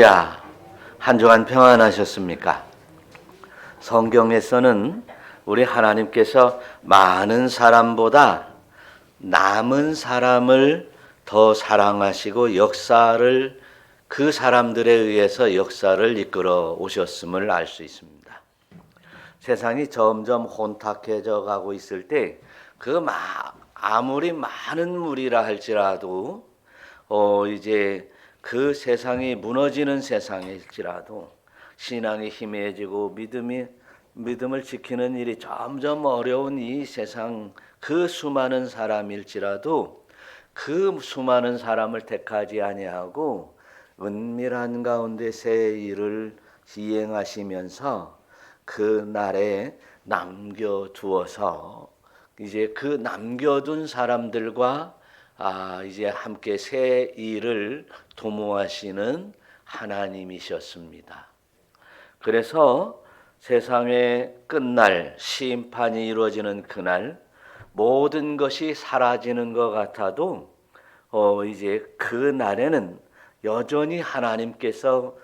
할렐루야. 한 주간 평안하셨습니까? 성경에서는 우리 하나님께서 많은 사람보다 남은 사람을 더 사랑하시고 그 사람들에 의해서 역사를 이끌어 오셨음을 알 수 있습니다. 세상이 점점 혼탁해져 가고 있을 때 아무리 많은 무리라 할지라도 이제 그 세상이 무너지는 세상일지라도 신앙이 희미해지고 믿음을 지키는 일이 점점 어려운 이 세상, 그 수많은 사람일지라도 그 수많은 사람을 택하지 아니하고 은밀한 가운데 새 일을 시행하시면서 그 날에 남겨두어서 이제 그 남겨둔 사람들과 이제 함께 새 일을 도모하시는 하나님이셨습니다. 그래서 세상의 끝날 심판이 이루어지는 그날 모든 것이 사라지는 것 같아도 이제 그 날에는 여전히 하나님께서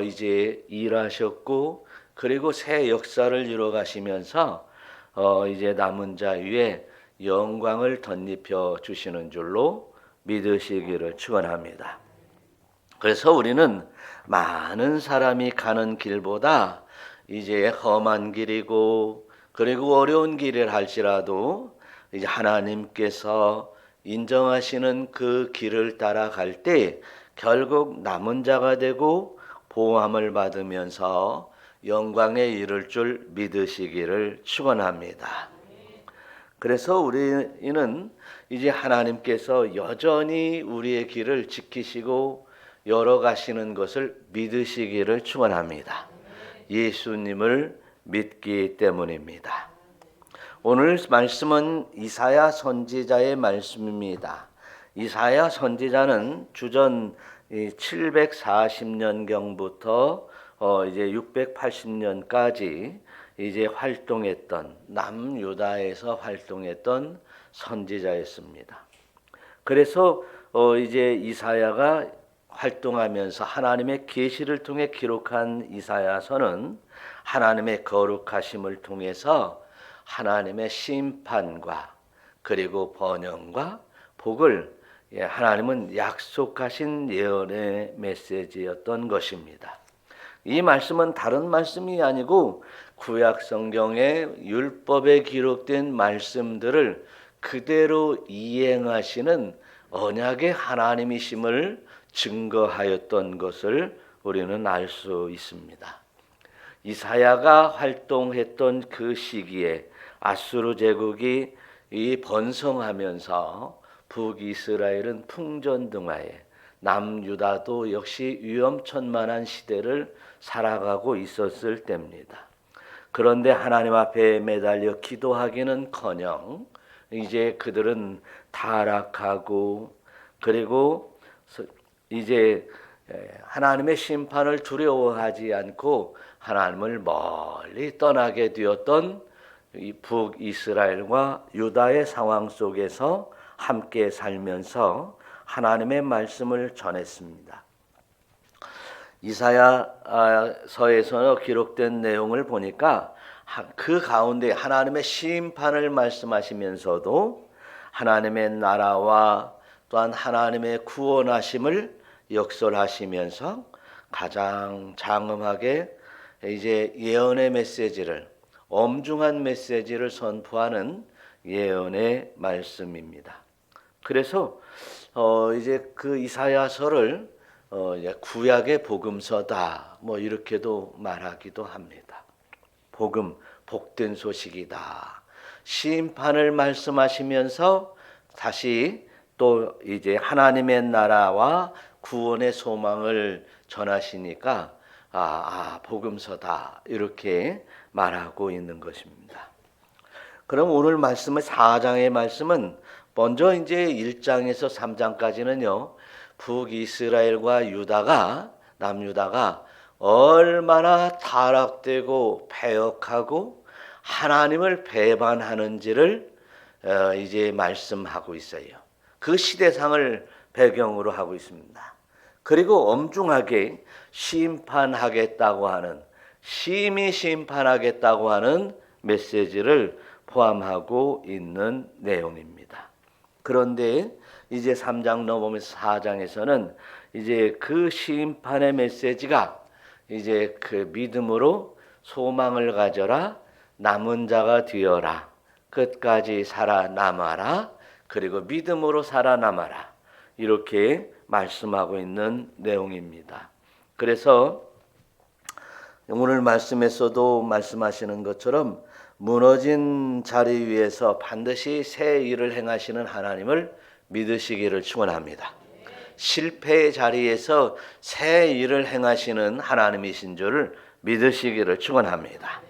이제 일하셨고 그리고 새 역사를 이루어 가시면서 이제 남은 자 위에 영광을 덧입혀 주시는 줄로 믿으시기를 축원합니다. 그래서 우리는 많은 사람이 가는 길보다 이제 험한 길이고 그리고 어려운 길을 할지라도 이제 하나님께서 인정하시는 그 길을 따라갈 때 결국 남은 자가 되고 보호함을 받으면서 영광에 이를 줄 믿으시기를 축원합니다. 그래서 우리는 이제 하나님께서 여전히 우리의 길을 지키시고 열어가시는 것을 믿으시기를 축원합니다. 예수님을 믿기 때문입니다. 오늘 말씀은 이사야 선지자의 말씀입니다. 이사야 선지자는 주전 740년경부터 이제 680년까지 이제 활동했던 남유다에서 활동했던 선지자였습니다. 그래서 이제 이사야가 활동하면서 하나님의 계시를 통해 기록한 이사야서는 하나님의 거룩하심을 통해서 하나님의 심판과 그리고 번영과 복을 하나님은 약속하신 예언의 메시지였던 것입니다. 이 말씀은 다른 말씀이 아니고 구약 성경의 율법에 기록된 말씀들을 그대로 이행하시는 언약의 하나님이심을 증거하였던 것을 우리는 알 수 있습니다. 이사야가 활동했던 그 시기에 아수르 제국이 번성하면서 북이스라엘은 풍전등화에 남유다도 역시 위험천만한 시대를 살아가고 있었을 때입니다. 그런데 하나님 앞에 매달려 기도하기는커녕 이제 그들은 타락하고 그리고 이제 하나님의 심판을 두려워하지 않고 하나님을 멀리 떠나게 되었던 이 북이스라엘과 유다의 상황 속에서 함께 살면서 하나님의 말씀을 전했습니다. 이사야서에서 기록된 내용을 보니까 그 가운데 하나님의 심판을 말씀하시면서도 하나님의 나라와 또한 하나님의 구원하심을 역설하시면서 가장 장엄하게 이제 예언의 메시지를 엄중한 메시지를 선포하는 예언의 말씀입니다. 그래서 이제 그 이사야서를 구약의 복음서다 이렇게도 말하기도 합니다. 복된 소식이다. 심판을 말씀하시면서 다시 또 이제 하나님의 나라와 구원의 소망을 전하시니까 복음서다 이렇게 말하고 있는 것입니다. 그럼 오늘 말씀은 4장의 말씀은 먼저 이제 1장에서 3장까지는요. 북이스라엘과 남유다가 얼마나 타락되고 패역하고 하나님을 배반하는지를 이제 말씀하고 있어요. 그 시대상을 배경으로 하고 있습니다. 그리고 엄중하게 심판하겠다고 하는, 심히 심판하겠다고 하는 메시지를 포함하고 있는 내용입니다. 그런데 이제 3장 넘으면서 4장에서는 이제 그 심판의 메시지가 이제 그 믿음으로 소망을 가져라, 남은 자가 되어라, 끝까지 살아남아라, 그리고 믿음으로 살아남아라, 이렇게 말씀하고 있는 내용입니다. 그래서 오늘 말씀에서도 말씀하시는 것처럼 무너진 자리 위에서 반드시 새 일을 행하시는 하나님을 믿으시기를 축원합니다. 실패의 자리에서 새 일을 행하시는 하나님이신 줄을 믿으시기를 축원합니다.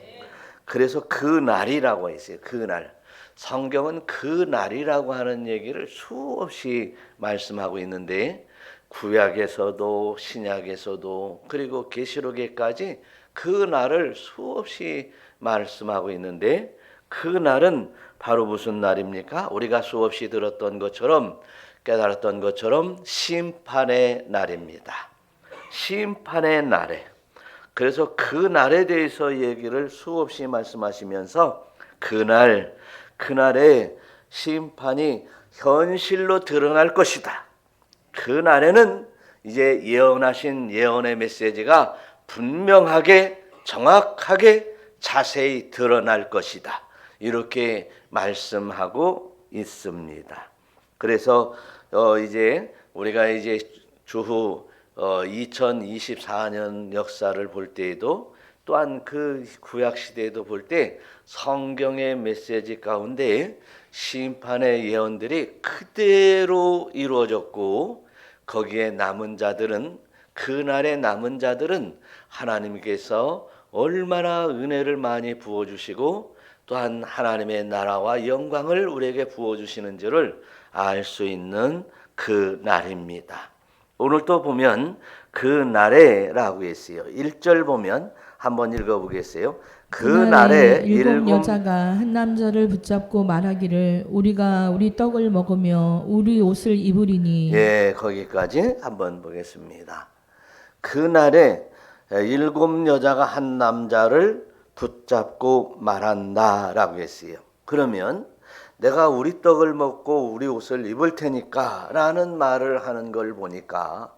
그래서 그 날이라고 했어요. 그 날. 성경은 그 날이라고 하는 얘기를 수없이 말씀하고 있는데 구약에서도 신약에서도 그리고 계시록에까지 그 날을 수없이 말씀하고 있는데 그 날은 바로 무슨 날입니까? 우리가 수없이 들었던 것처럼 깨달았던 것처럼 심판의 날입니다. 심판의 날에. 그래서 그 날에 대해서 얘기를 수없이 말씀하시면서 그날에 심판이 현실로 드러날 것이다. 그 날에는 이제 예언하신 예언의 메시지가 분명하게 정확하게 자세히 드러날 것이다. 이렇게 말씀하고 있습니다. 그래서 이제 우리가 이제 주후 2024년 역사를 볼 때에도 또한 그 구약 시대에도 볼 때 성경의 메시지 가운데 심판의 예언들이 그대로 이루어졌고 거기에 남은 자들은 그날의 남은 자들은 하나님께서 얼마나 은혜를 많이 부어주시고 또한 하나님의 나라와 영광을 우리에게 부어주시는지를 알 수 있는 그 날입니다. 오늘 또 보면 그 날에라고 했어요. 1절 보면 한번 읽어보겠어요. 그 날에 일곱 여자가 한 남자를 붙잡고 말하기를 우리가 우리 떡을 먹으며 우리 옷을 입으리니. 예, 거기까지 한번 보겠습니다. 그 날에 7 여자가 한 남자를 붙잡고 말한다라고 했어요. 그러면 내가 우리 떡을 먹고 우리 옷을 입을 테니까 라는 말을 하는 걸 보니까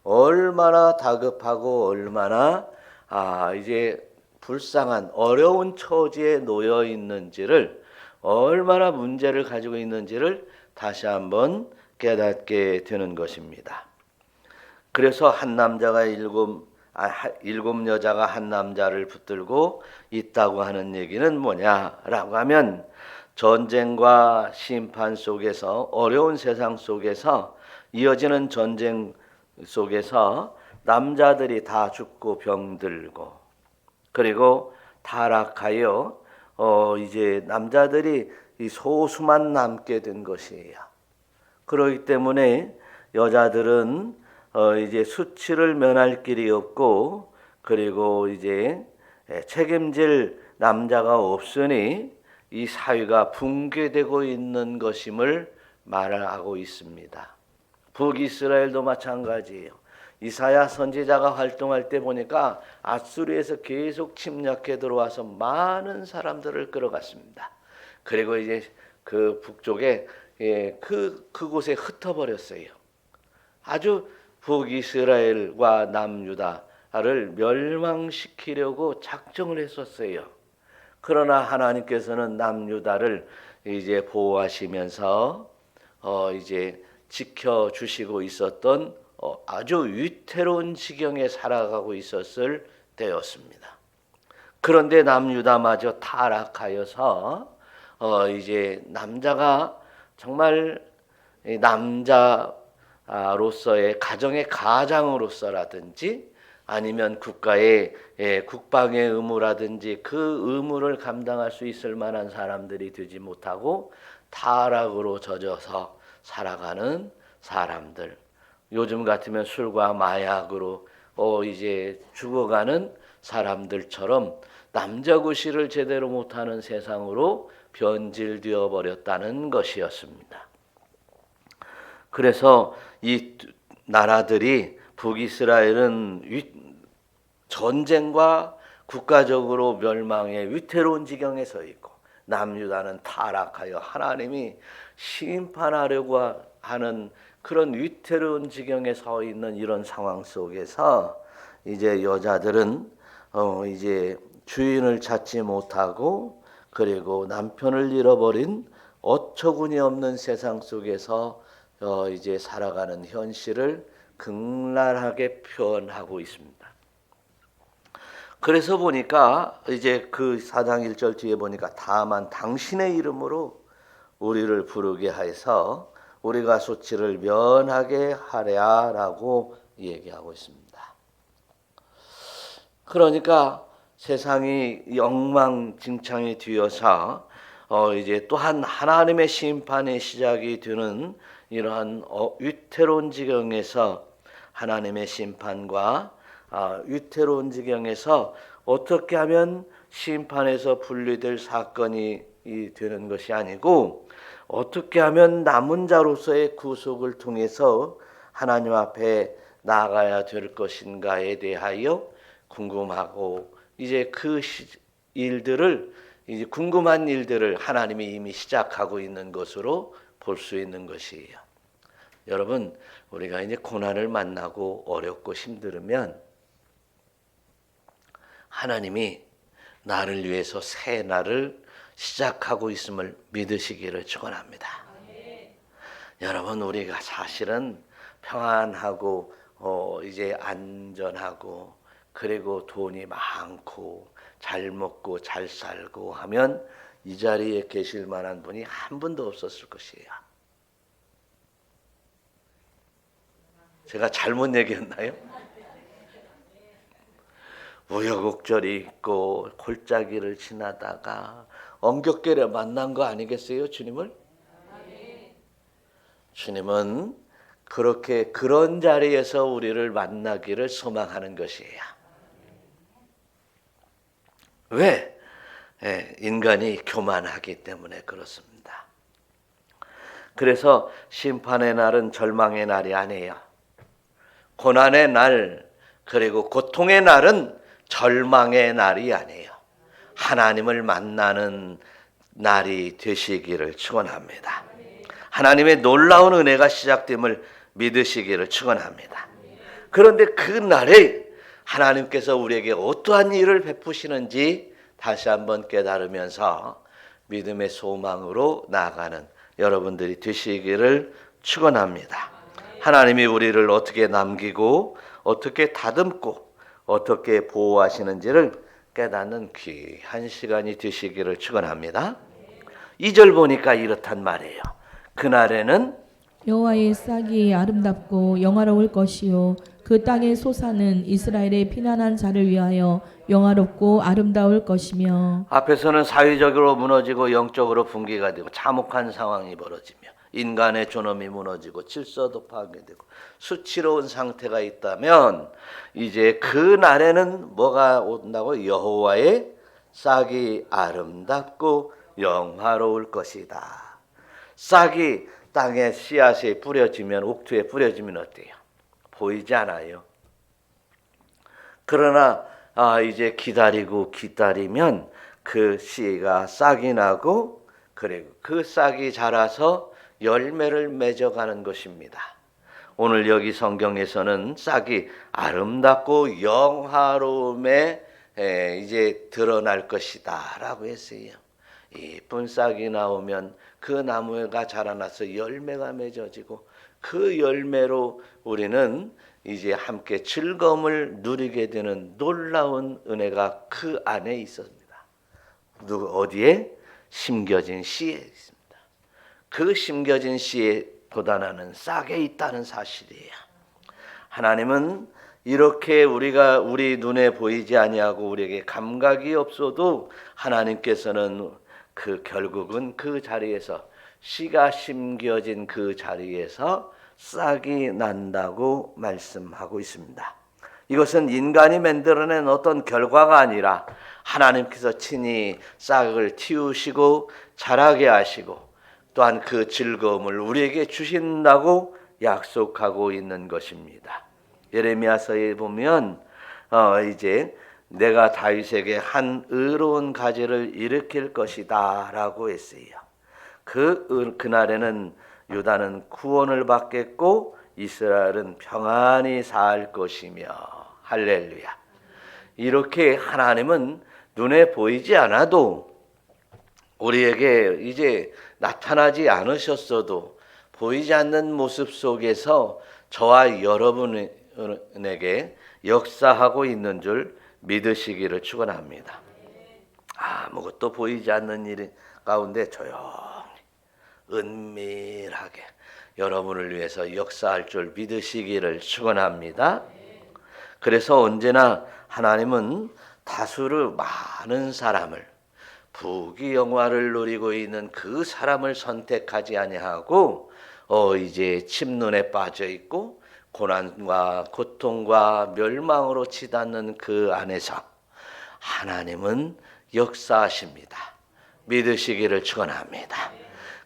얼마나 다급하고 얼마나 이제 불쌍한 어려운 처지에 놓여 있는지를, 얼마나 문제를 가지고 있는지를 다시 한번 깨닫게 되는 것입니다. 그래서 한 남자가 일곱 여자가 한 남자를 붙들고 있다고 하는 얘기는 뭐냐라고 하면 전쟁과 심판 속에서, 어려운 세상 속에서, 이어지는 전쟁 속에서 남자들이 다 죽고 병들고 그리고 타락하여 이제 남자들이 이 소수만 남게 된 것이에요. 그렇기 때문에 여자들은 이제 수치를 면할 길이 없고 그리고 이제 책임질 남자가 없으니 이 사회가 붕괴되고 있는 것임을 말하고 있습니다. 북이스라엘도 마찬가지예요. 이사야 선지자가 활동할 때 보니까 아수르에서 계속 침략해 들어와서 많은 사람들을 끌어갔습니다. 그리고 이제 그 북쪽에 그곳에 흩어버렸어요. 아주 북이스라엘과 남유다를 멸망시키려고 작정을 했었어요. 그러나 하나님께서는 남유다를 이제 보호하시면서 이제 지켜주시고 있었던 아주 위태로운 지경에 살아가고 있었을 때였습니다. 그런데 남유다마저 타락하여서 이제 남자가 정말 남자로서의 가정의 가장으로서라든지 아니면 국가의 국방의 의무라든지 그 의무를 감당할 수 있을 만한 사람들이 되지 못하고 타락으로 젖어서 살아가는 사람들, 요즘 같으면 술과 마약으로 이제 죽어가는 사람들처럼 남자구실을 제대로 못하는 세상으로 변질되어 버렸다는 것이었습니다. 그래서 이 나라들이 북이스라엘은 전쟁과 국가적으로 멸망의 위태로운 지경에 서 있고 남유다는 타락하여 하나님이 심판하려고 하는 그런 위태로운 지경에 서 있는 이런 상황 속에서 이제 여자들은 이제 주인을 찾지 못하고 그리고 남편을 잃어버린 어처구니 없는 세상 속에서 이제 살아가는 현실을 극랄하게 표현하고 있습니다. 그래서 보니까 이제 그 4장 1절 뒤에 보니까 다만 당신의 이름으로 우리를 부르게 해서 우리가 수치를 면하게 하랴라고 얘기하고 있습니다. 그러니까 세상이 엉망진창이 되어서 이제 또한 하나님의 심판의 시작이 되는 이러한 위태로운 지경에서 하나님의 심판과 위태로운 지경에서 어떻게 하면 심판에서 분리될 사건이 되는 것이 아니고 어떻게 하면 남은 자로서의 구속을 통해서 하나님 앞에 나아가야 될 것인가에 대하여 궁금하고 이제 그 일들을 이제 궁금한 일들을 하나님이 이미 시작하고 있는 것으로 볼 수 있는 것이에요. 여러분, 우리가 이제 고난을 만나고 어렵고 힘들으면 하나님이 나를 위해서 새 날을 시작하고 있음을 믿으시기를 축원합니다. 여러분, 우리가 사실은 평안하고 이제 안전하고 그리고 돈이 많고 잘 먹고 잘 살고 하면 이 자리에 계실 만한 분이 한 분도 없었을 것이에요. 제가 잘못 얘기했나요? 우여곡절이 있고 골짜기를 지나다가 엉겹결에 만난 거 아니겠어요, 주님을? 주님은 그렇게 그런 자리에서 우리를 만나기를 소망하는 것이에요. 왜? 인간이 교만하기 때문에 그렇습니다. 그래서 심판의 날은 절망의 날이 아니에요. 고난의 날 그리고 고통의 날은 절망의 날이 아니에요. 하나님을 만나는 날이 되시기를 축원합니다. 하나님의 놀라운 은혜가 시작됨을 믿으시기를 축원합니다. 그런데 그 날에 하나님께서 우리에게 어떠한 일을 베푸시는지 다시 한번 깨달으면서 믿음의 소망으로 나아가는 여러분들이 되시기를 축원합니다. 하나님이 우리를 어떻게 남기고 어떻게 다듬고 어떻게 보호하시는지를 깨닫는 귀한 시간이 되시기를 축원합니다. 2절 보니까 이렇단 말이에요. 그날에는 여호와의 싹이 아름답고 영화로울 것이요 그 땅의 소사는 이스라엘의 피난한 자를 위하여 영화롭고 아름다울 것이며. 앞에서는 사회적으로 무너지고 영적으로 붕괴가 되고 참혹한 상황이 벌어지며 인간의 존엄이 무너지고 질서도 파괴되고 수치로운 상태가 있다면 이제 그 날에는 뭐가 온다고? 여호와의 싹이 아름답고 영화로울 것이다. 싹이 땅에 씨앗이 뿌려지면 옥토에 뿌려지면 어때요? 보이지 않아요. 그러나 이제 기다리면 그 씨가 싹이 나고 그리고 그 싹이 자라서 열매를 맺어가는 것입니다. 오늘 여기 성경에서는 싹이 아름답고 영화로움에 이제 드러날 것이다라고 했어요. 이쁜 싹이 나오면 그 나무가 자라나서 열매가 맺어지고 그 열매로 우리는 이제 함께 즐거움을 누리게 되는 놀라운 은혜가 그 안에 있습니다. 어디에? 심겨진 씨에 있습니다. 그 심겨진 씨에 돋아나는 싹에 있다는 사실이에요. 하나님은 이렇게 우리 눈에 보이지 아니하고 우리에게 감각이 없어도 하나님께서는 결국은 그 자리에서 씨가 심겨진 그 자리에서 싹이 난다고 말씀하고 있습니다. 이것은 인간이 만들어낸 어떤 결과가 아니라 하나님께서 친히 싹을 틔우시고 자라게 하시고 또한 그 즐거움을 우리에게 주신다고 약속하고 있는 것입니다. 예레미야서에 보면 이제 내가 다윗에게 한 의로운 가지를 일으킬 것이다라고 했어요. 그날에는 유다는 구원을 받겠고 이스라엘은 평안히 살 것이며 할렐루야. 이렇게 하나님은 눈에 보이지 않아도 우리에게 이제 나타나지 않으셨어도 보이지 않는 모습 속에서 저와 여러분에게 역사하고 있는 줄 믿으시기를 축원합니다. 아무것도 보이지 않는 일 가운데 조용히 은밀하게 여러분을 위해서 역사할 줄 믿으시기를 축원합니다. 그래서 언제나 하나님은 다수를 많은 사람을 부귀영화를 누리고 있는 그 사람을 선택하지 아니하고 이제 침눈에 빠져 있고 고난과 고통과 멸망으로 치닫는 그 안에서 하나님은 역사하십니다. 믿으시기를 축원합니다.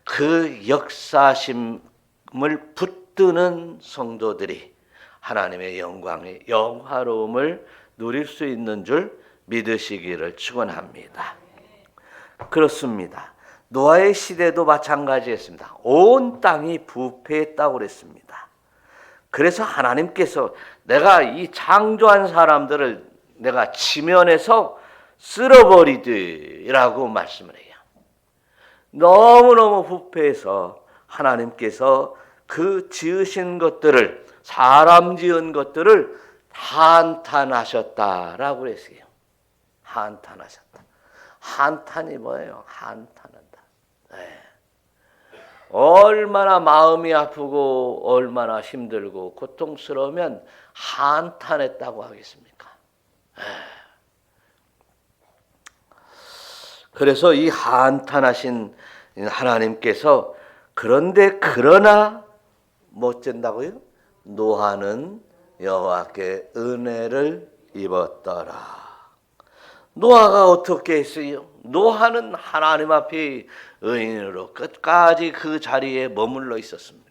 그 역사하심을 붙드는 성도들이 하나님의 영광의 영화로움을 누릴 수 있는 줄 믿으시기를 축원합니다. 그렇습니다. 노아의 시대도 마찬가지였습니다. 온 땅이 부패했다고 그랬습니다. 그래서 하나님께서 내가 이 창조한 사람들을 내가 지면에서 쓸어버리리라고 말씀을 해요. 너무너무 부패해서 하나님께서 그 지으신 것들을 사람 지은 것들을 한탄하셨다라고 그랬어요. 한탄하셨다. 한탄이 뭐예요? 한탄한다. 네. 얼마나 마음이 아프고 얼마나 힘들고 고통스러우면 한탄했다고 하겠습니까? 네. 그래서 이 한탄하신 하나님께서 그러나 못 된다고요? 노아는 여호와께 은혜를 입었더라. 노아가 어떻게 했어요? 노아는 하나님 앞에 의인으로 끝까지 그 자리에 머물러 있었습니다.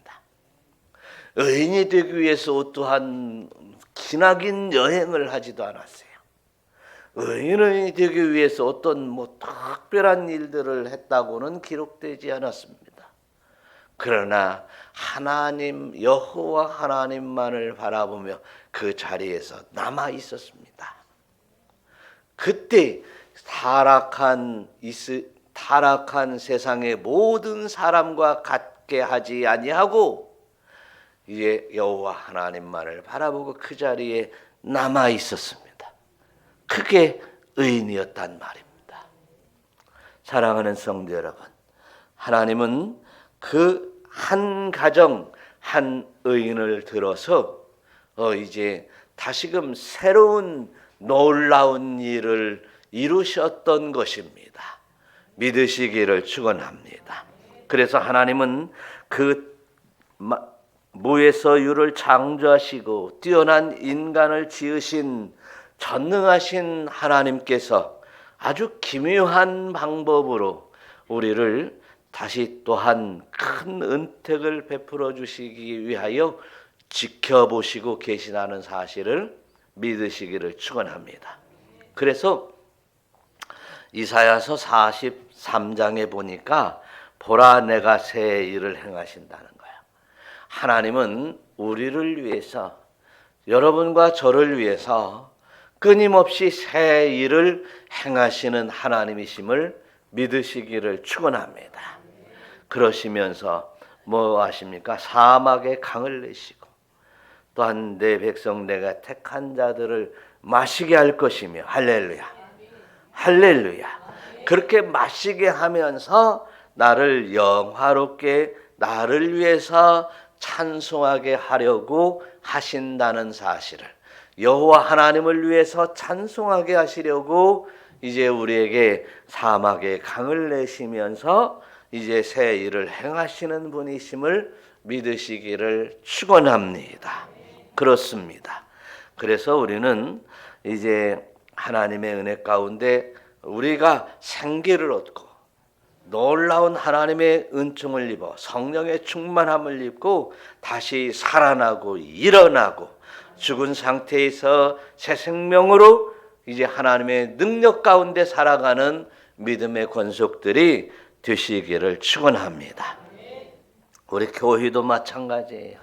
의인이 되기 위해서 어떠한 기나긴 여행을 하지도 않았어요. 의인이 되기 위해서 어떤 특별한 일들을 했다고는 기록되지 않았습니다. 그러나 하나님 여호와 하나님만을 바라보며 그 자리에서 남아 있었습니다. 그때 타락한 세상의 모든 사람과 같게 하지 아니하고 이제 여호와 하나님만을 바라보고 그 자리에 남아 있었습니다. 그게 의인이었단 말입니다. 사랑하는 성도 여러분, 하나님은 그 한 가정 한 의인을 들어서 이제 다시금 새로운 놀라운 일을 이루셨던 것입니다. 믿으시기를 축원합니다. 그래서 하나님은 그 무에서 유를 창조하시고 뛰어난 인간을 지으신 전능하신 하나님께서 아주 기묘한 방법으로 우리를 다시 또한 큰 은택을 베풀어 주시기 위하여 지켜보시고 계시다는 사실을 믿으시기를 축원합니다. 그래서 이사야서 43장에 보니까 보라 내가 새 일을 행하신다는 거예요. 하나님은 우리를 위해서 여러분과 저를 위해서 끊임없이 새 일을 행하시는 하나님이심을 믿으시기를 축원합니다. 그러시면서 뭐 하십니까? 사막에 강을 내시고 또한 내 백성 내가 택한 자들을 마시게 할 것이며 할렐루야. 할렐루야. 그렇게 마시게 하면서 나를 영화롭게 나를 위해서 찬송하게 하려고 하신다는 사실을 여호와 하나님을 위해서 찬송하게 하시려고 이제 우리에게 사막에 강을 내시면서 이제 새 일을 행하시는 분이심을 믿으시기를 축원합니다. 그렇습니다. 그래서 우리는 이제 하나님의 은혜 가운데 우리가 생기를 얻고 놀라운 하나님의 은총을 입어 성령의 충만함을 입고 다시 살아나고 일어나고 죽은 상태에서 새 생명으로 이제 하나님의 능력 가운데 살아가는 믿음의 권속들이 되시기를 축원합니다. 우리 교회도 마찬가지예요.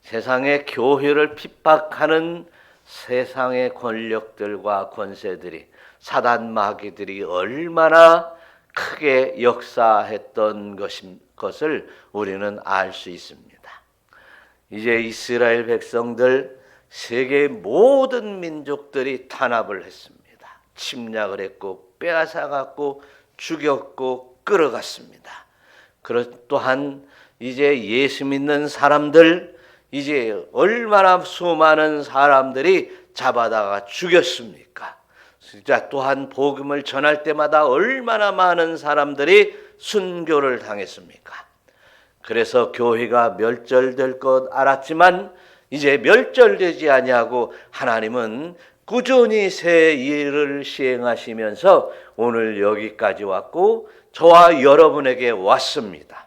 세상의 교회를 핍박하는 세상의 권력들과 권세들이, 사단 마귀들이 얼마나 크게 역사했던 것을 우리는 알 수 있습니다. 이제 이스라엘 백성들, 세계 모든 민족들이 탄압을 했습니다. 침략을 했고 빼앗아갔고 죽였고 끌어갔습니다. 또한 이제 예수 믿는 사람들, 이제 얼마나 수많은 사람들이 잡아다가 죽였습니까? 진짜 또한 복음을 전할 때마다 얼마나 많은 사람들이 순교를 당했습니까? 그래서 교회가 멸절될 것 알았지만 이제 멸절되지 아니하고 하나님은 꾸준히 새 일을 시행하시면서 오늘 여기까지 왔고 저와 여러분에게 왔습니다.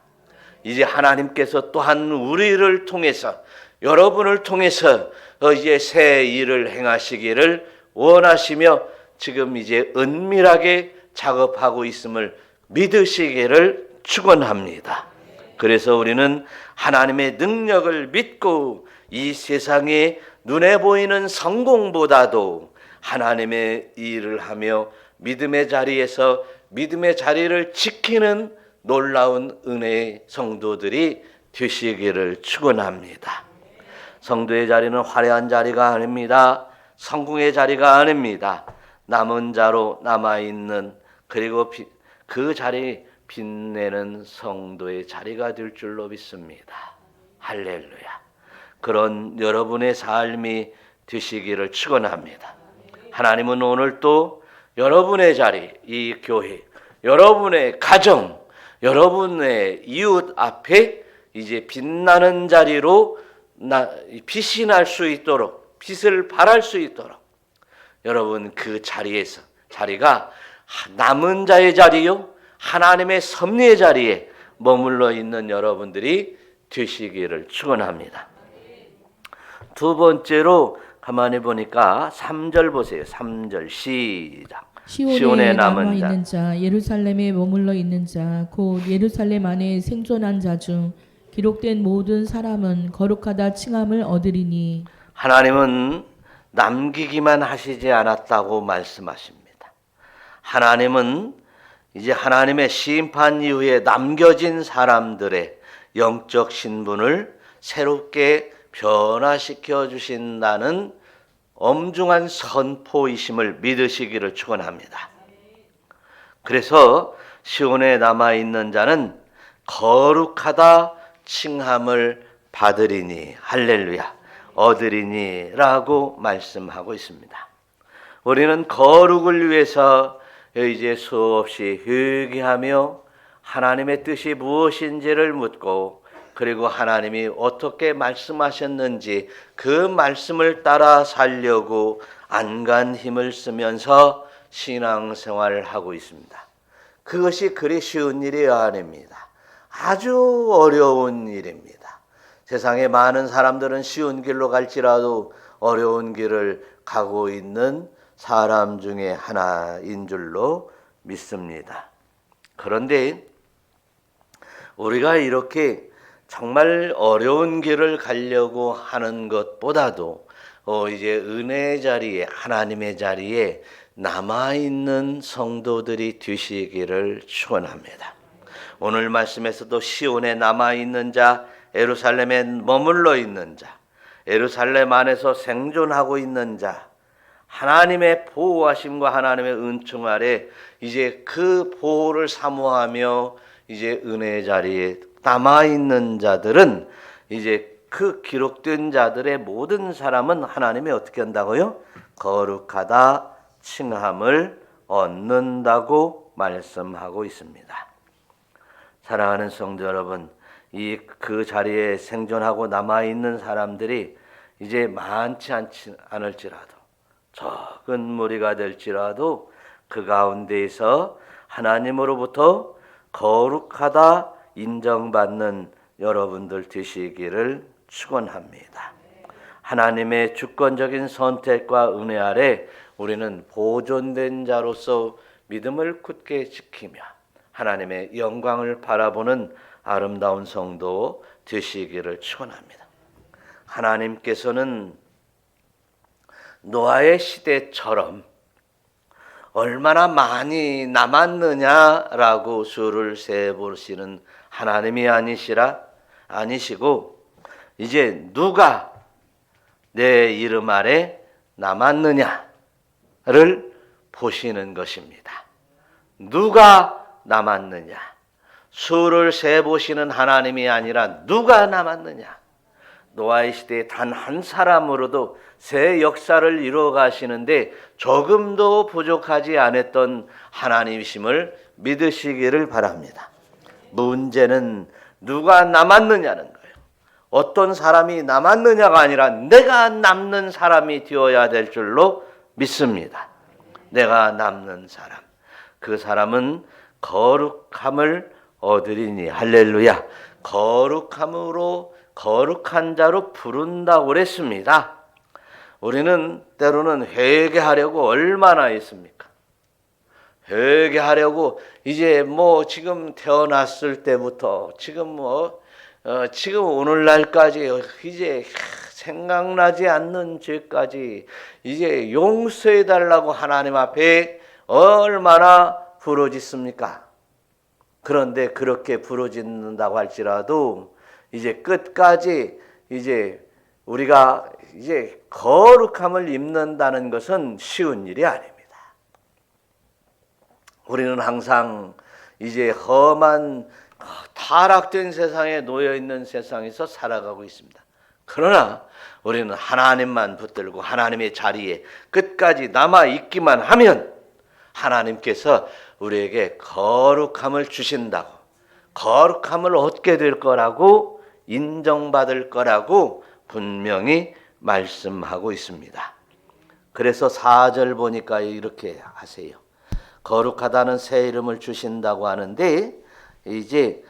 이제 하나님께서 또한 우리를 통해서, 여러분을 통해서 이제 새 일을 행하시기를 원하시며 지금 이제 은밀하게 작업하고 있음을 믿으시기를 축원합니다. 그래서 우리는 하나님의 능력을 믿고 이 세상에 눈에 보이는 성공보다도 하나님의 일을 하며 믿음의 자리에서 믿음의 자리를 지키는 놀라운 은혜의 성도들이 되시기를 축원합니다. 성도의 자리는 화려한 자리가 아닙니다. 성공의 자리가 아닙니다. 남은 자로 남아있는, 그리고 그 자리 빛내는 성도의 자리가 될 줄로 믿습니다. 할렐루야. 그런 여러분의 삶이 되시기를 축원합니다. 하나님은 오늘 또 여러분의 자리, 이 교회, 여러분의 가정, 여러분의 이웃 앞에 이제 빛나는 자리로 빛이 날 수 있도록, 빛을 발할 수 있도록 여러분 그 자리가 남은 자의 자리요, 하나님의 섭리의 자리에 머물러 있는 여러분들이 되시기를 축원합니다. 두 번째로 가만히 보니까 3절 보세요. 3절 시작. 시온에 남아 있는 자, 예루살렘에 머물러 있는 자, 곧 예루살렘 안에 생존한 자 중 기록된 모든 사람은 거룩하다 칭함을 얻으리니. 하나님은 남기기만 하시지 않았다고 말씀하십니다. 하나님은 이제 하나님의 심판 이후에 남겨진 사람들의 영적 신분을 새롭게 변화시켜 주신다는 엄중한 선포이심을 믿으시기를 축원합니다. 그래서 시온에 남아 있는 자는 거룩하다 칭함을 받으리니, 할렐루야, 얻으리니라고 말씀하고 있습니다. 우리는 거룩을 위해서 이제 수없이 회개하며 하나님의 뜻이 무엇인지를 묻고, 그리고 하나님이 어떻게 말씀하셨는지 그 말씀을 따라 살려고 안간 힘을 쓰면서 신앙생활을 하고 있습니다. 그것이 그리 쉬운 일이 아닙니다. 아주 어려운 일입니다. 세상에 많은 사람들은 쉬운 길로 갈지라도 어려운 길을 가고 있는 사람 중에 하나인 줄로 믿습니다. 그런데 우리가 이렇게 정말 어려운 길을 가려고 하는 것보다도 이제 은혜의 자리에, 하나님의 자리에 남아있는 성도들이 되시기를 축원합니다. 오늘 말씀에서도 시온에 남아있는 자, 예루살렘에 머물러 있는 자, 예루살렘 안에서 생존하고 있는 자, 하나님의 보호하심과 하나님의 은총 아래 이제 그 보호를 사모하며 이제 은혜의 자리에 남아있는 자들은, 이제 그 기록된 자들의 모든 사람은 하나님이 어떻게 한다고요? 거룩하다 칭함을 얻는다고 말씀하고 있습니다. 사랑하는 성도 여러분, 그 자리에 생존하고 남아있는 사람들이 이제 많지 않을지라도, 적은 무리가 될지라도 그 가운데에서 하나님으로부터 거룩하다 인정받는 여러분들 되시기를 축원합니다. 하나님의 주권적인 선택과 은혜 아래 우리는 보존된 자로서 믿음을 굳게 지키며 하나님의 영광을 바라보는 아름다운 성도 되시기를 축원합니다. 하나님께서는 노아의 시대처럼 얼마나 많이 남았느냐라고 수를 세보시는 하나님이 아니시고 이제 누가 내 이름 아래 남았느냐를 보시는 것입니다. 누가 남았느냐? 수를 세보시는 하나님이 아니라 누가 남았느냐? 노아의 시대에 단 한 사람으로도 새 역사를 이루어 가시는데 조금도 부족하지 않았던 하나님이심을 믿으시기를 바랍니다. 문제는 누가 남았느냐는 거예요. 어떤 사람이 남았느냐가 아니라 내가 남는 사람이 되어야 될 줄로 믿습니다. 내가 남는 사람. 그 사람은 거룩함을 얻으리니. 할렐루야. 거룩함으로 거룩한 자로 부른다고 그랬습니다. 우리는 때로는 회개하려고 얼마나 했습니까? 회개하려고 이제 지금 태어났을 때부터 지금 지금 오늘날까지 이제 생각나지 않는 죄까지 이제 용서해 달라고 하나님 앞에 얼마나 부르짖습니까? 그런데 그렇게 부르짖는다고 할지라도 이제 끝까지 이제 우리가 이제 거룩함을 입는다는 것은 쉬운 일이 아닙니다. 우리는 항상 이제 험한 타락된 세상에 놓여 있는 세상에서 살아가고 있습니다. 그러나 우리는 하나님만 붙들고 하나님의 자리에 끝까지 남아 있기만 하면 하나님께서 우리에게 거룩함을 주신다고, 거룩함을 얻게 될 거라고, 인정받을 거라고 분명히 말씀하고 있습니다. 그래서 4절 보니까 이렇게 하세요. 거룩하다는 새 이름을 주신다고 하는데 이제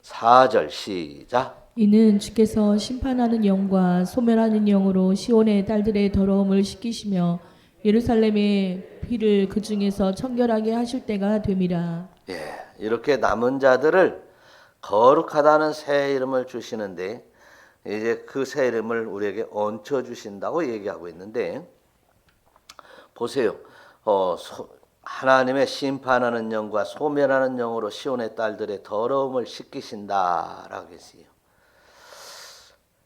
4절 시작. 이는 주께서 심판하는 영과 소멸하는 영으로 시온의 딸들의 더러움을 씻기시며 예루살렘의 피를 그 중에서 청결하게 하실 때가 됨이라. 이렇게 남은 자들을 거룩하다는 새 이름을 주시는데 이제 그 새 이름을 우리에게 얹혀 주신다고 얘기하고 있는데 보세요. 하나님의 심판하는 영과 소멸하는 영으로 시온의 딸들의 더러움을 씻기신다라고 했어요.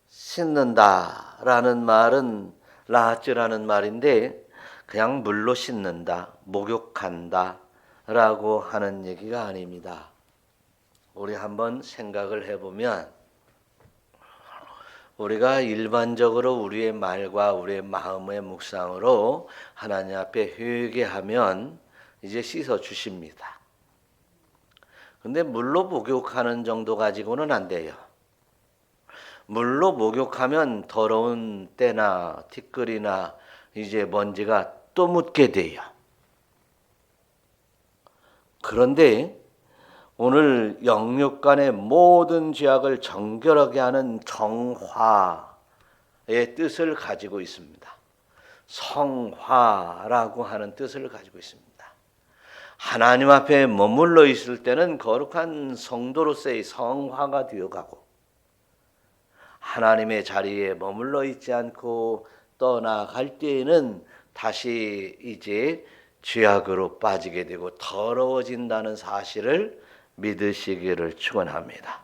씻는다라는 말은 라하츠라는 말인데 그냥 물로 씻는다, 목욕한다라고 하는 얘기가 아닙니다. 우리 한번 생각을 해보면 우리가 일반적으로 우리의 말과 우리의 마음의 묵상으로 하나님 앞에 회개하면 이제 씻어 주십니다. 근데 물로 목욕하는 정도 가지고는 안 돼요. 물로 목욕하면 더러운 때나 티끌이나 이제 먼지가 또 묻게 돼요. 그런데 오늘 영육간의 모든 죄악을 정결하게 하는 정화의 뜻을 가지고 있습니다. 성화라고 하는 뜻을 가지고 있습니다. 하나님 앞에 머물러 있을 때는 거룩한 성도로서의 성화가 되어가고 하나님의 자리에 머물러 있지 않고 떠나갈 때에는 다시 이제 죄악으로 빠지게 되고 더러워진다는 사실을 믿으시기를 축원합니다.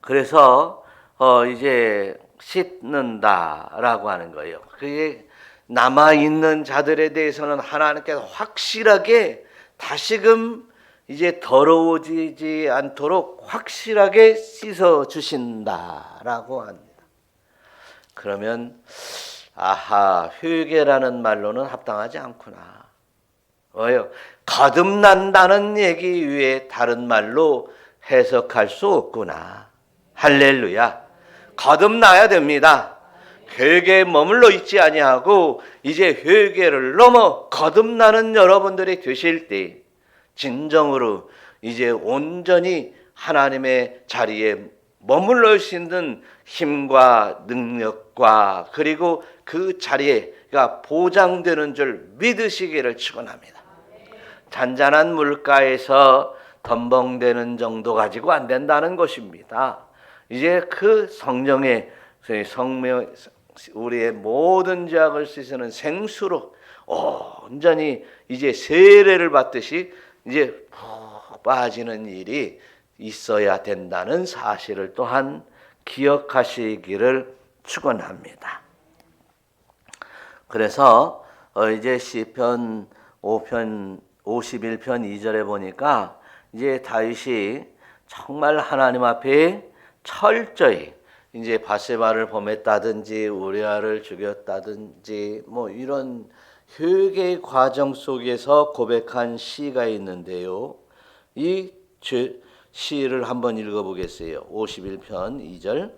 그래서 이제 씻는다라고 하는 거예요. 그게 남아 있는 자들에 대해서는 하나님께서 확실하게 다시금 이제 더러워지지 않도록 확실하게 씻어 주신다라고 합니다. 그러면 회개라는 말로는 합당하지 않구나. 왜요? 거듭난다는 얘기 외에 다른 말로 해석할 수 없구나. 할렐루야. 거듭나야 됩니다. 회개에 머물러 있지 아니하고 이제 회개를 넘어 거듭나는 여러분들이 되실 때 진정으로 이제 온전히 하나님의 자리에 머물러 수 있는 힘과 능력과 그리고 그 자리가 보장되는 줄 믿으시기를 축원합니다. 잔잔한 물가에서 덤벙대는 정도 가지고 안 된다는 것입니다. 이제 그 성령의 성령, 우리의 모든 죄악을 씻는 생수로 온전히 이제 세례를 받듯이 이제 푹 빠지는 일이 있어야 된다는 사실을 또한 기억하시기를 축원합니다. 그래서 이제 시편 5편 51편 2절에 보니까 이제 다윗이 정말 하나님 앞에 철저히 이제 바세바를 범했다든지 우리아를 죽였다든지 뭐 이런 회개의 과정 속에서 고백한 시가 있는데요. 이 시를 한번 읽어보겠어요. 51편 2절.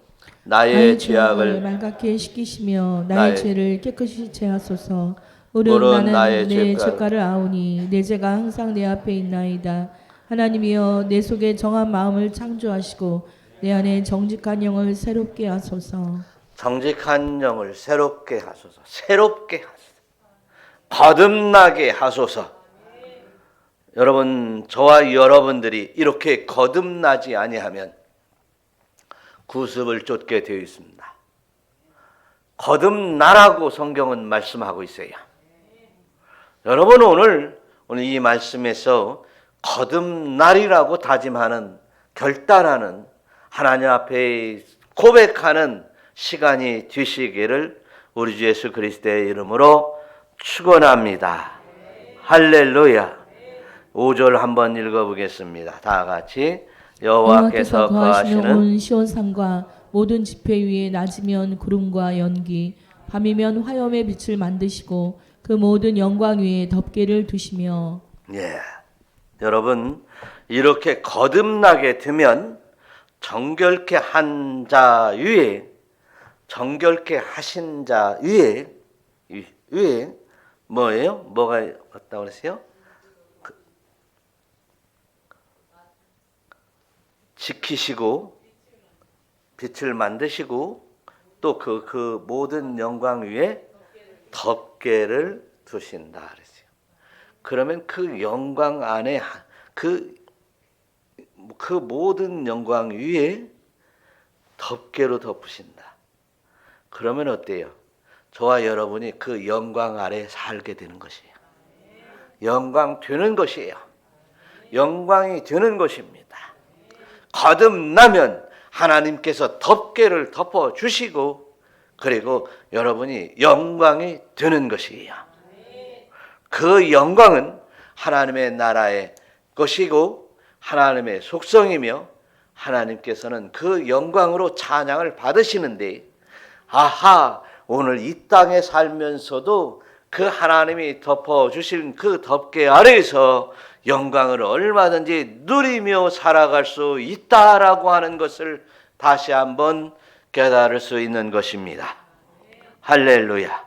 나의 죄악을 말갛게 씻기시며 나의 나의 죄를 깨끗이 제하소서. 오른 오른 나는 나의 내 죄가- 죄가를 아오니 내 죄가 항상 내 앞에 있나이다. 하나님이여 내 속에 정한 마음을 창조하시고 내 안에 정직한 영을 새롭게 하소서. 정직한 영을 새롭게 하소서. 새롭게 하소서. 거듭나게 하소서. 여러분, 저와 여러분들이 이렇게 거듭나지 아니하면 구습을 쫓게 되어 있습니다. 거듭나라고 성경은 말씀하고 있어요. 여러분, 오늘 이 말씀에서 거듭나리라고 다짐하는, 결단하는, 하나님 앞에 고백하는 시간이 되시기를 우리 주 예수 그리스도의 이름으로 축원합니다. 할렐루야. 5절 한번 읽어보겠습니다. 다 같이. 여호와께서 거하시는 온 시온산과 모든 지폐 위에 낮이면 구름과 연기, 밤이면 화염의 빛을 만드시고 그 모든 영광 위에 덮개를 두시며. 예, 여러분 이렇게 거듭나게 되면 정결케 한 자 위에, 정결케 하신 자 위에 뭐예요? 뭐가 왔다고 그랬어요? 지키시고 빛을 만드시고 또 그 모든 영광 위에 덮개를 두신다 그랬어요. 그러면 그 영광 안에 그 모든 영광 위에 덮개로 덮으신다. 그러면 어때요? 저와 여러분이 그 영광 아래 살게 되는 것이에요. 영광 되는 것이에요. 영광이 되는 것입니다. 거듭나면 하나님께서 덮개를 덮어 주시고 그리고 여러분이 영광이 되는 것이에요. 그 영광은 하나님의 나라의 것이고 하나님의 속성이며 하나님께서는 그 영광으로 찬양을 받으시는데, 아하, 오늘 이 땅에 살면서도 그 하나님이 덮어주신 그 덮개 아래에서 영광을 얼마든지 누리며 살아갈 수 있다라고 하는 것을 다시 한번 깨달을 수 있는 것입니다. 할렐루야.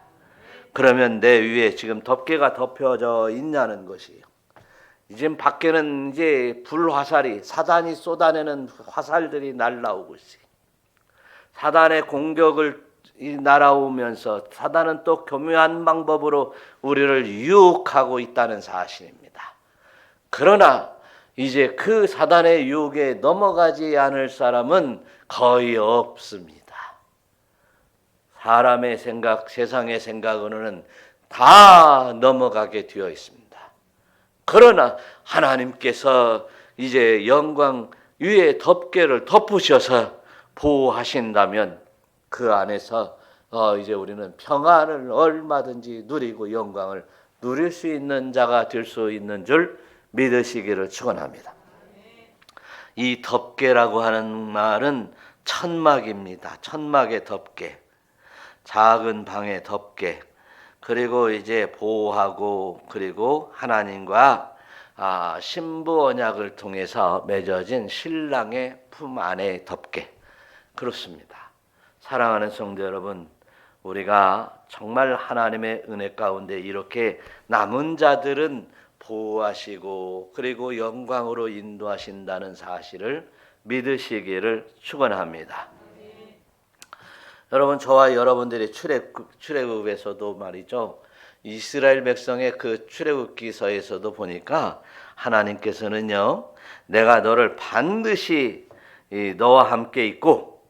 그러면 내 위에 지금 덮개가 덮여져 있냐는 것이에요. 지금 밖에는 이제 불화살이, 사단이 쏟아내는 화살들이 날라오고 있어요. 사단의 공격을 날아오면서 사단은 또 교묘한 방법으로 우리를 유혹하고 있다는 사실입니다. 그러나 이제 그 사단의 유혹에 넘어가지 않을 사람은 거의 없습니다. 사람의 생각, 세상의 생각으로는 다 넘어가게 되어 있습니다. 그러나 하나님께서 이제 영광 위에 덮개를 덮으셔서 보호하신다면 그 안에서 이제 우리는 평안을 얼마든지 누리고 영광을 누릴 수 있는 자가 될 수 있는 줄 믿으시기를 축원합니다. 이 덮개라고 하는 말은 천막입니다. 천막의 덮개, 작은 방의 덮개, 그리고 이제 보호하고 그리고 하나님과 신부 언약을 통해서 맺어진 신랑의 품 안의 덮개. 그렇습니다. 사랑하는 성도 여러분, 우리가 정말 하나님의 은혜 가운데 이렇게 남은 자들은 보호하시고 그리고 영광으로 인도하신다는 사실을 믿으시기를 축원합니다. 여러분, 저와 여러분들이 출애굽에서도 말이죠, 이스라엘 백성의 그 출애굽기서에서도 보니까 하나님께서는요, 내가 너를 반드시 너와 함께 있고,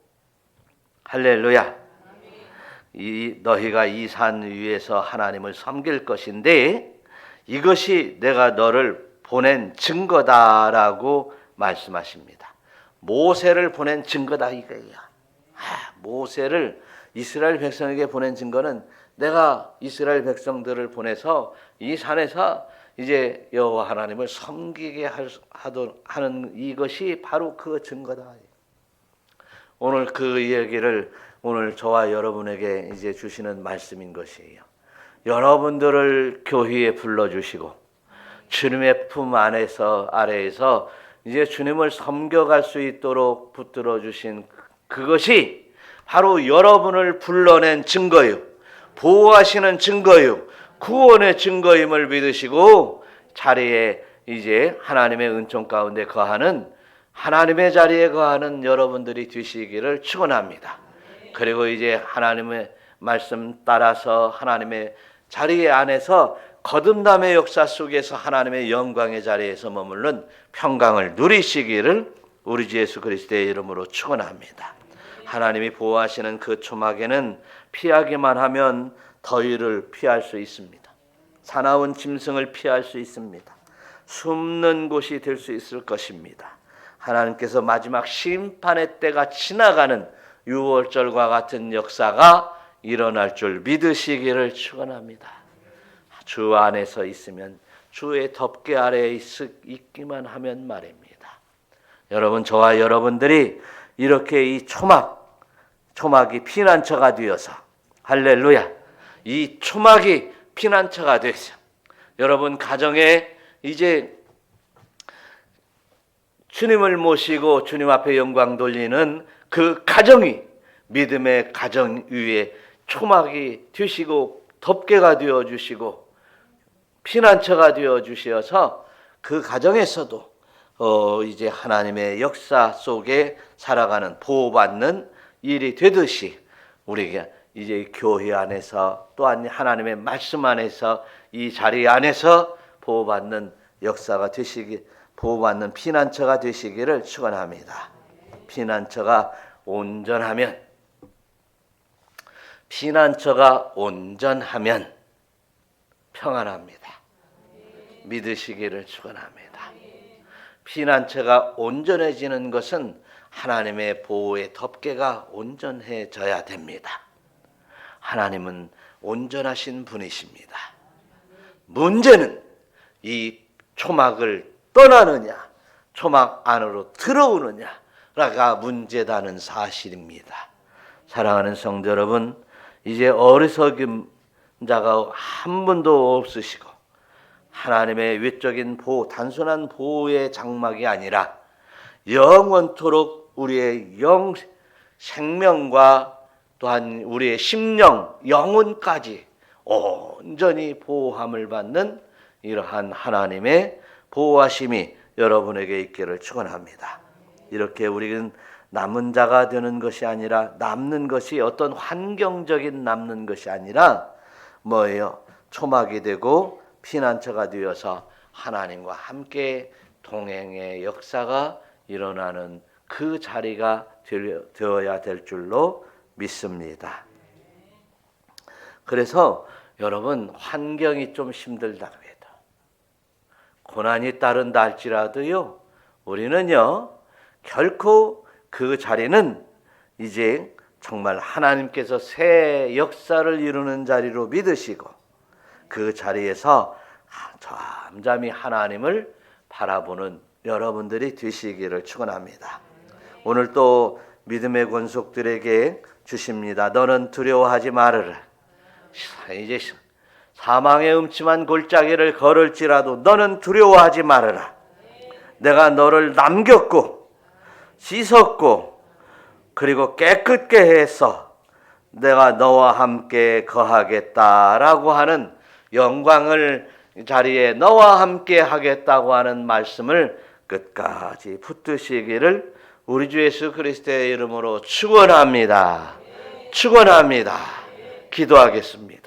할렐루야, 너희가 이 산 위에서 하나님을 섬길 것인데 이것이 내가 너를 보낸 증거다라고 말씀하십니다. 모세를 보낸 증거다 이거예요. 모세를 이스라엘 백성에게 보낸 증거는 내가 이스라엘 백성들을 보내서 이 산에서 이제 여호와 하나님을 섬기게 하는 이것이 바로 그 증거다. 오늘 그 이야기를 오늘 저와 여러분에게 이제 주시는 말씀인 것이에요. 여러분들을 교회에 불러주시고 주님의 품 아래에서 이제 주님을 섬겨갈 수 있도록 붙들어 주신 그것이 바로 여러분을 불러낸 증거요, 보호하시는 증거요, 구원의 증거임을 믿으시고 자리에 이제 하나님의 은총 가운데 거하는, 하나님의 자리에 거하는 여러분들이 되시기를 축원합니다. 그리고 이제 하나님의 말씀 따라서 하나님의 자리 안에서 거듭남의 역사 속에서 하나님의 영광의 자리에서 머무는 평강을 누리시기를 우리 주 예수 그리스도의 이름으로 축원합니다. 하나님이 보호하시는 그 초막에는 피하기만 하면 더위를 피할 수 있습니다. 사나운 짐승을 피할 수 있습니다. 숨는 곳이 될 수 있을 것입니다. 하나님께서 마지막 심판의 때가 지나가는 유월절과 같은 역사가 일어날 줄 믿으시기를 축원합니다. 주 안에서 있으면 주의 덮개 아래에 있기만 하면 말입니다. 여러분, 저와 여러분들이 이렇게 이 초막이 피난처가 되어서, 할렐루야, 이 초막이 피난처가 되어서 여러분 가정에 이제 주님을 모시고 주님 앞에 영광 돌리는 그 가정이 믿음의 가정 위에 초막이 되시고 덮개가 되어 주시고 피난처가 되어 주셔서 그 가정에서도 이제 하나님의 역사 속에 살아가는, 보호받는 일이 되듯이 우리가 이제 교회 안에서 또한 하나님의 말씀 안에서 이 자리 안에서 보호받는 역사가 되시기, 보호받는 피난처가 되시기를 축원합니다. 피난처가 온전하면 평안합니다. 믿으시기를 축원합니다. 피난처가 온전해지는 것은 하나님의 보호의 덮개가 온전해져야 됩니다. 하나님은 온전하신 분이십니다. 문제는 이 초막을 떠나느냐, 초막 안으로 들어오느냐가 문제다는 사실입니다. 사랑하는 성도 여러분, 이제 어리석은 자가 한 분도 없으시고 하나님의 외적인 보호, 단순한 보호의 장막이 아니라 영원토록 우리의 생명과 또한 우리의 심령, 영혼까지 온전히 보호함을 받는 이러한 하나님의 보호하심이 여러분에게 있기를 축원합니다. 이렇게 우리는 남은 자가 되는 것이 아니라, 남는 것이 어떤 환경적인 남는 것이 아니라 뭐예요? 초막이 되고 피난처가 되어서 하나님과 함께 동행의 역사가 일어나는 그 자리가 되어야 될 줄로 믿습니다. 그래서 여러분, 환경이 좀 힘들다고 해도, 고난이 따른다 할지라도요, 우리는요 결코 그 자리는 이제 정말 하나님께서 새 역사를 이루는 자리로 믿으시고 그 자리에서 잠잠히 하나님을 바라보는 여러분들이 되시기를 축원합니다. 오늘 또 믿음의 권속들에게 주십니다. 너는 두려워하지 말으라. 이제 사망의 음침한 골짜기를 걸을지라도 너는 두려워하지 말으라. 내가 너를 남겼고 씻었고 그리고 깨끗게 해서 내가 너와 함께 거하겠다라고 하는, 영광을 자리에 너와 함께 하겠다고 하는 말씀을 끝까지 붙드시기를 우리 주 예수 그리스도의 이름으로 축원합니다. 축원합니다. 기도하겠습니다.